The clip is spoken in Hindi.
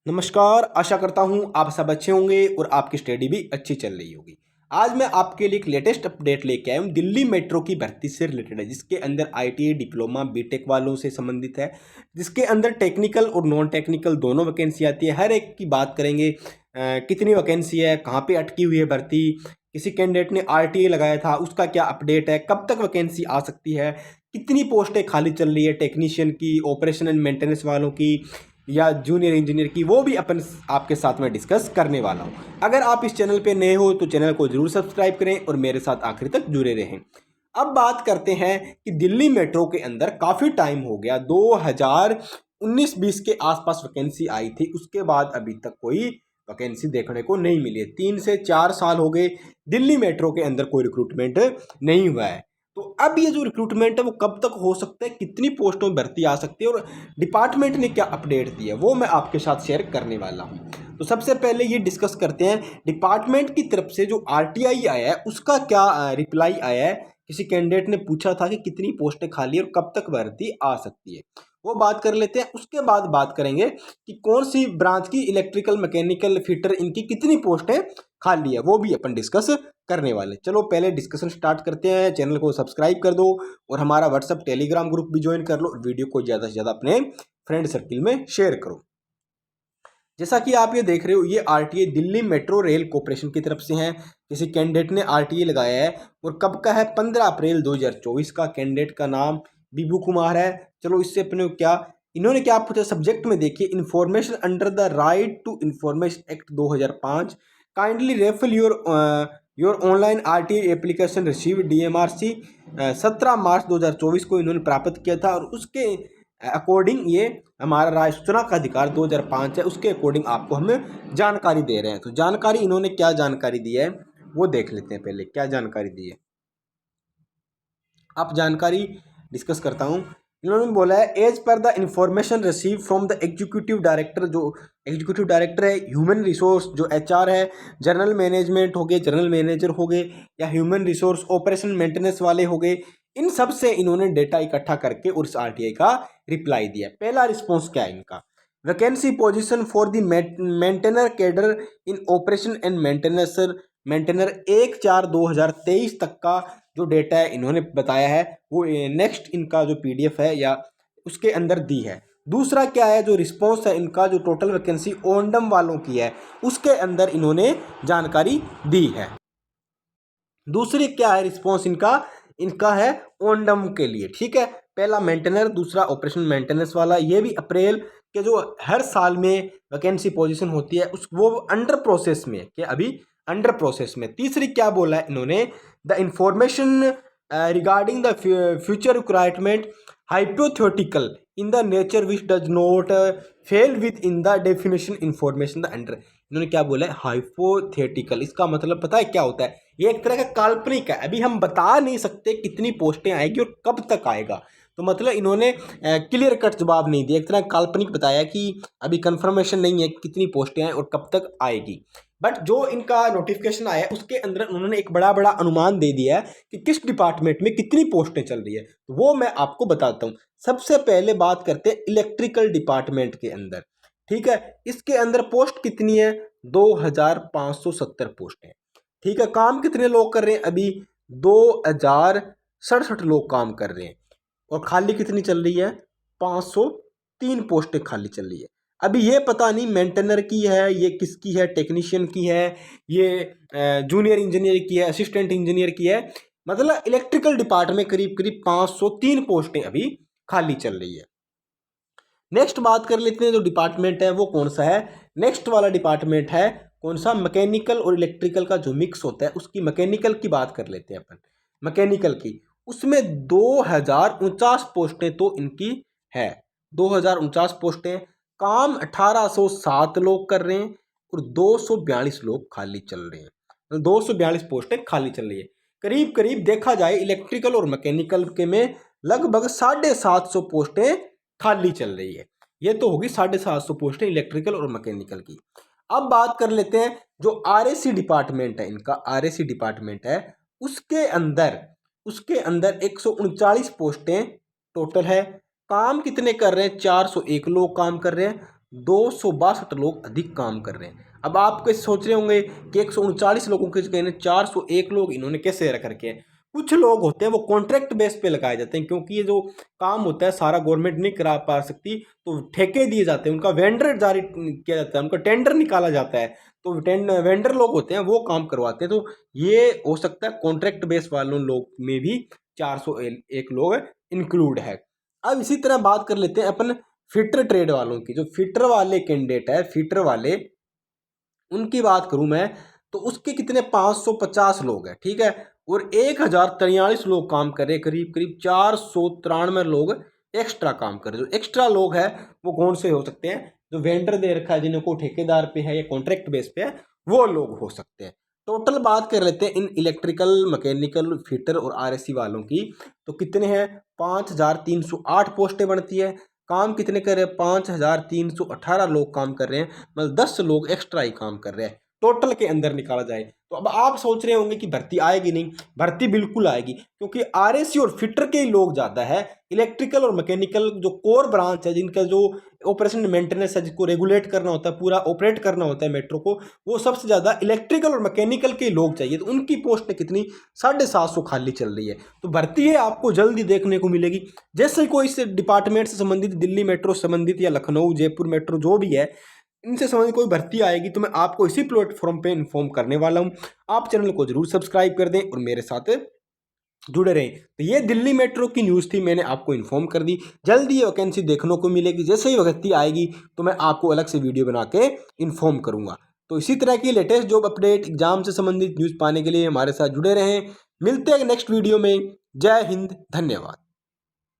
नमस्कार, आशा करता हूँ आप सब अच्छे होंगे और आपकी स्टडी भी अच्छी चल रही होगी। आज मैं आपके लिए एक लेटेस्ट अपडेट लेके आया हूँ, दिल्ली मेट्रो की भर्ती से रिलेटेड है, जिसके अंदर आईटीआई डिप्लोमा बीटेक वालों से संबंधित है, जिसके अंदर टेक्निकल और नॉन टेक्निकल दोनों वैकेंसी आती है। हर एक की बात करेंगे, कितनी वैकेंसी है, कहाँ पे अटकी हुई है भर्ती, किसी कैंडिडेट ने आरटीआई लगाया था उसका क्या अपडेट है, कब तक वैकेंसी आ सकती है, कितनी पोस्टें खाली चल रही है टेक्नीशियन की, ऑपरेशन एंड मेंटेनेंस वालों की या जूनियर इंजीनियर की, वो भी अपन आपके साथ में डिस्कस करने वाला हूँ। अगर आप इस चैनल पे नए हो तो चैनल को जरूर सब्सक्राइब करें और मेरे साथ आखिर तक जुड़े रहें। अब बात करते हैं कि दिल्ली मेट्रो के अंदर काफ़ी टाइम हो गया, 2019-20 के आसपास वैकेंसी आई थी, उसके बाद अभी तक कोई वैकेंसी देखने को नहीं मिली है। 3 से 4 साल हो गए, दिल्ली मेट्रो के अंदर कोई रिक्रूटमेंट नहीं हुआ है। तो अब ये जो रिक्रूटमेंट है वो कब तक हो सकता है, कितनी पोस्टों में भर्ती आ सकती है और डिपार्टमेंट ने क्या अपडेट दिया, वो मैं आपके साथ शेयर करने वाला हूँ। तो सबसे पहले ये डिस्कस करते हैं डिपार्टमेंट की तरफ से जो आरटीआई आया है उसका क्या रिप्लाई आया है। किसी कैंडिडेट ने पूछा था कि कितनी पोस्टें खाली है और कब तक भर्ती आ सकती है, वो बात कर लेते हैं। उसके बाद बात करेंगे कि कौन सी ब्रांच की इलेक्ट्रिकल मैकेनिकल फिटर इनकी कितनी पोस्टें खाली है, वो भी अपन डिस्कस करने वाले। चलो पहले डिस्कशन स्टार्ट करते हैं। चैनल को सब्सक्राइब कर दो और हमारा व्हाट्सअप टेलीग्राम ग्रुप भी ज्वाइन कर लो और वीडियो को ज़्यादा से ज़्यादा अपने फ्रेंड सर्किल में शेयर करो। जैसा कि आप ये देख रहे हो, ये RTA Delhi metro rail corporation की तरफ से है। किसी कैंडिडेट ने आरटीए लगाया है और कब का है, 15 अप्रैल 2024 का। कैंडिडेट का नाम बीबू कुमार है। चलो इससे अपने क्या इन्होंने क्या पूछा, सब्जेक्ट में देखिए, information under the right to information act 2005, kindly refer your online RTA application receive DMRC. 17 मार्च 2024 को इन्होंने प्राप्त किया था और उसके अकॉर्डिंग ये हमारा राय सूचना का अधिकार 2005 है, उसके अकॉर्डिंग आपको हमें जानकारी दे रहे हैं। तो जानकारी इन्होंने क्या जानकारी दी है वो देख लेते हैं। पहले क्या जानकारी दी है, आप जानकारी डिस्कस करता हूँ। इन्होंने बोला है, as per the information receive from the executive director, जो एग्जीक्यूटिव डायरेक्टर है, ह्यूमन रिसोर्स जो एचआर है, जनरल मैनेजमेंट हो गए, जनरल मैनेजर हो गए, या ह्यूमन रिसोर्स ऑपरेशन मेंटेनेंस वाले हो गए, इन सब से इन्होंने डेटा इकट्ठा करके और इस आरटीआई का रिप्लाई दिया। पहला रिस्पॉन्स क्या है इनका, vacancy position for the maintainer cadre in operation and maintenance, maintainer 1/4/2023 तक का जो डेटा है इन्होंने बताया है, वो नेक्स्ट इनका जो पीडीएफ है या उसके अंदर दी है। दूसरा क्या है, जो रिस्पॉन्स है इनका, जो टोटल वैकेंसी ओंडम वालों की है उसके अंदर इन्होंने जानकारी दी है। दूसरी क्या है रिस्पॉन्स इनका, इनका है ओंडम के लिए, ठीक है। पहला मेंटेनर, दूसरा ऑपरेशन मेंटेनेंस वाला। ये भी अप्रैल के जो हर साल में वैकेंसी पोजीशन होती है उस वो अंडर प्रोसेस में, क्या अभी अंडर प्रोसेस में। तीसरी क्या बोला है इन्होंने, the information regarding the future requirement hypothetical in the nature which does not fail with in the definition information the under. इन्होंने क्या बोला है, हाइपोथेटिकल। इसका मतलब पता है क्या होता है, ये एक तरह का काल्पनिक है, अभी हम बता नहीं सकते कितनी पोस्टें आएगी और कब तक आएगा। तो मतलब इन्होंने क्लियर कट जवाब नहीं दिया, एक तरह काल्पनिक बताया कि अभी कंफर्मेशन नहीं है कितनी पोस्टें आए और कब तक आएगी। बट जो इनका नोटिफिकेशन आया है उसके अंदर उन्होंने एक बड़ा बड़ा अनुमान दे दिया है कि किस डिपार्टमेंट में कितनी पोस्टें चल रही है, तो वो मैं आपको बताता हूँ। सबसे पहले बात करते हैं इलेक्ट्रिकल डिपार्टमेंट के अंदर, ठीक है। इसके अंदर पोस्ट कितनी है, 2570 पोस्ट है, ठीक है। काम कितने लोग कर रहे हैं, अभी 2067 लोग काम कर रहे हैं और खाली कितनी चल रही है, 503 पोस्टें खाली चल रही है। अभी ये पता नहीं मेंटेनर की है, ये किसकी है, टेक्नीशियन की है, ये जूनियर इंजीनियर की है, असिस्टेंट इंजीनियर की है। मतलब इलेक्ट्रिकल डिपार्टमेंट में करीब करीब 503 पोस्टें अभी खाली चल रही है। नेक्स्ट बात कर लेते हैं, जो डिपार्टमेंट है वो कौन सा है। नेक्स्ट वाला डिपार्टमेंट है कौन सा, मैकेनिकल और इलेक्ट्रिकल का जो मिक्स होता है उसकी मैकेनिकल की बात कर लेते हैं अपन। मैकेनिकल की उसमें 2049 पोस्टें तो इनकी है, 2049 पोस्टें। काम 1807 लोग कर रहे हैं और 242 लोग खाली चल रहे हैं, 242 पोस्टें खाली चल रही है। करीब करीब देखा जाए इलेक्ट्रिकल और मैकेनिकल के में लगभग 750 पोस्टें खाली चल रही है। ये तो होगी 750 पोस्टें इलेक्ट्रिकल और मैकेनिकल की। अब बात कर लेते हैं जो आरएसी डिपार्टमेंट है, इनका आरएसी डिपार्टमेंट है, उसके अंदर 139 पोस्टें टोटल है। काम कितने कर रहे हैं, 401 लोग काम कर रहे हैं। 262 लोग अधिक काम कर रहे हैं। अब आप कैसे सोच रहे होंगे कि 139 लोगों के कहने 401 लोग इन्होंने कैसे रख रखे हैं। कुछ लोग होते हैं वो कॉन्ट्रैक्ट बेस पे लगाए जाते हैं, क्योंकि ये जो काम होता है सारा गवर्नमेंट नहीं करा पा सकती, तो ठेके दिए जाते हैं, उनका वेंडर जारी किया जाता है, उनका टेंडर निकाला जाता है, तो वेंडर लोग होते हैं वो काम करवाते हैं। तो ये हो सकता है कॉन्ट्रैक्ट बेस वालों लोग में भी 401 लोग इंक्लूड है। अब इसी तरह बात कर लेते हैं अपन फिटर ट्रेड वालों की। जो फिटर वाले कैंडिडेट है, फिटर वाले, उनकी बात करूं मैं तो उसके कितने 550 लोग हैं, ठीक है, और 1043 लोग काम कर रहे हैं, करीब करीब 493 लोग एक्स्ट्रा काम कर रहे हैं। जो एक्स्ट्रा लोग हैं वो कौन से हो सकते हैं, जो वेंडर दे रखा है, जिनको ठेकेदार पे है या कॉन्ट्रैक्ट बेस पे है, वो लोग हो सकते हैं। टोटल बात कर लेते हैं इन इलेक्ट्रिकल, मैकेनिकल, फिटर और आरएससी वालों की, तो कितने हैं, 5308 पोस्टें बनती है। काम कितने कर रहे हैं, 5318 लोग काम कर रहे हैं, मतलब 10 लोग एक्स्ट्रा ही काम कर रहे हैं टोटल के अंदर निकाला जाए। तो अब आप सोच रहे होंगे कि भर्ती आएगी नहीं, भर्ती बिल्कुल आएगी, क्योंकि आरएससी और फिटर के ही लोग ज़्यादा है। इलेक्ट्रिकल और मैकेनिकल जो कोर ब्रांच है, जिनका जो ऑपरेशन मेंटेनेंस है, जिसको रेगुलेट करना होता है, पूरा ऑपरेट करना होता है मेट्रो को, वो सबसे ज़्यादा इलेक्ट्रिकल और मैकेनिकल के लोग चाहिए। तो उनकी पोस्टें कितनी, 750 खाली चल रही है। तो भर्ती है आपको जल्दी देखने को मिलेगी। जैसे कोई इस डिपार्टमेंट से संबंधित, दिल्ली मेट्रो से संबंधित या लखनऊ, जयपुर मेट्रो जो भी है, इनसे संबंधित कोई भर्ती आएगी तो मैं आपको इसी प्लेटफॉर्म पे इन्फॉर्म करने वाला हूं। आप चैनल को जरूर सब्सक्राइब कर दें और मेरे साथ जुड़े रहें। तो ये दिल्ली मेट्रो की न्यूज़ थी, मैंने आपको इन्फॉर्म कर दी। जल्दी ये वैकेंसी देखने को मिलेगी, जैसे ही भर्ती आएगी तो मैं आपको अलग से वीडियो बना के इन्फॉर्म करूंगा। तो इसी तरह की लेटेस्ट जॉब अपडेट, एग्जाम से संबंधित न्यूज़ पाने के लिए हमारे साथ जुड़े रहें। मिलते हैं नेक्स्ट वीडियो में। जय हिंद, धन्यवाद।